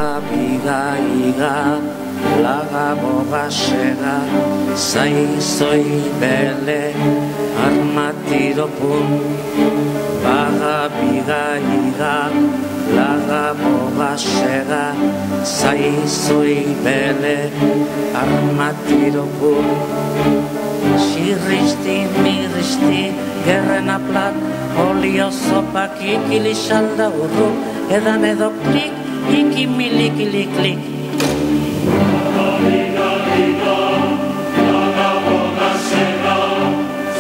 Bigaiga, laga bogasega, zaizoi bele, armatiro pun. Bigaiga, laga bogasega, zaizoi bele, armatiro pun. Xirristi, mirristi, gerrena plat, olio zopak ikili salda urru, edan edo klik, iki milikili klik. Liga, laga bogasega,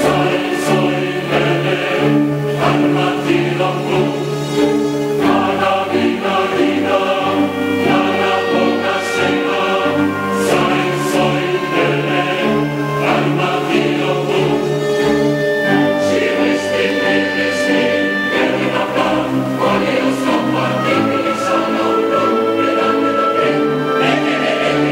zaizoi bele, armatiro pun. Liga, laga bogasega, zaizoi bele, armatiro pun. Xirristi, mirristi, gerrena plat, olio zopak ikili salda urru, edan edo klik, iki milikili klik.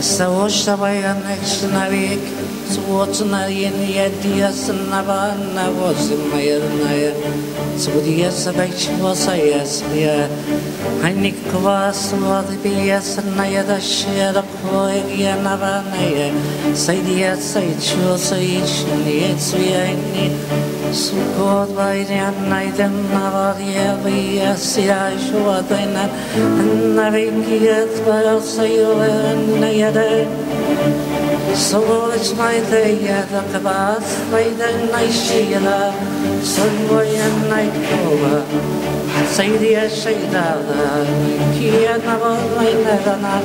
Zaosta baianek znavik, zvotsna jedia znava na vozimajernaya, zvodija sabajč vosajesvija, hanik kvas vodbija snaya da šera kojegija navanaja, sajdija sajčo sajčnije cvijajni, sukod bajnja najden navadija vija siražu adajna, navikijet vajosajove najede. Sovoć najdeja da kvas vajde najšijela, sojvoja najkova, sajdija šajdala, kija navodlaj nedana,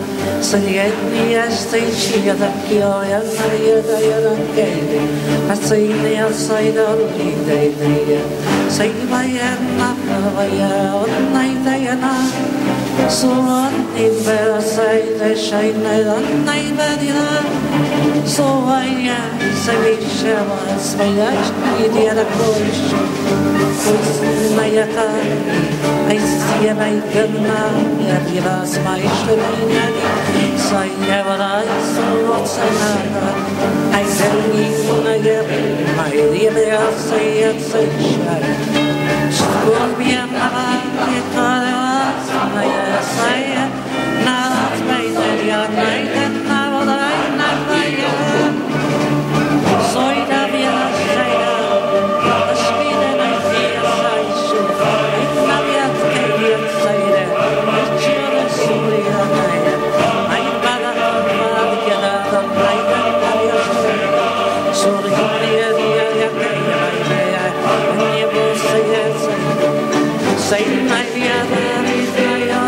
sajednija stajčija da kjoja najeda jedan kejdi, a sajdija sajdali dejdeja, sajdvaja nakavaja od najdejana, Suvanni bera sajde šajneda najvedila, Sovaja se viševa svajački djera kojišu, Kusna jaka, aj sjeva i grna, jer je vas majštenjani, Sajeva su ocenada, aj zrnjina je, aj djela sajat sajšaj, Školbija navanje kadeva, Saya nalat mejder ja najden navodaj navaja. Soy da vjela šajda, špide najfija sajšu, na vjat kejvijat sajde, čure surija naje, aj bada vadjela da najden navjašajda, surija vija ja kejvajdeja, njebo saje sajde, sajde najvjada vijda,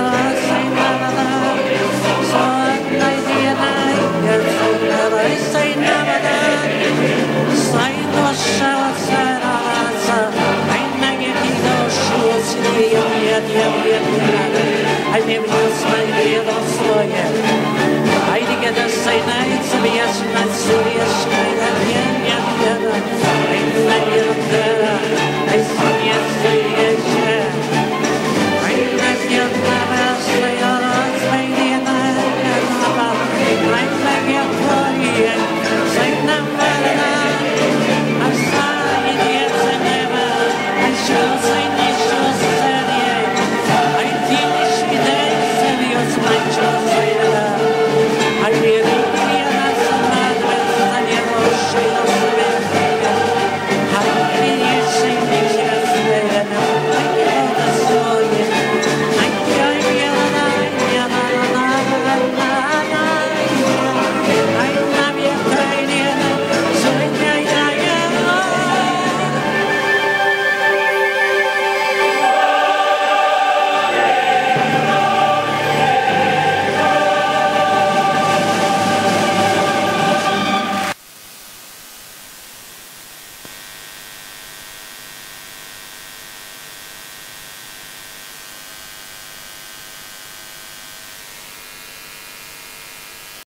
I never just made it all for you. I didn't get to say nights and yes,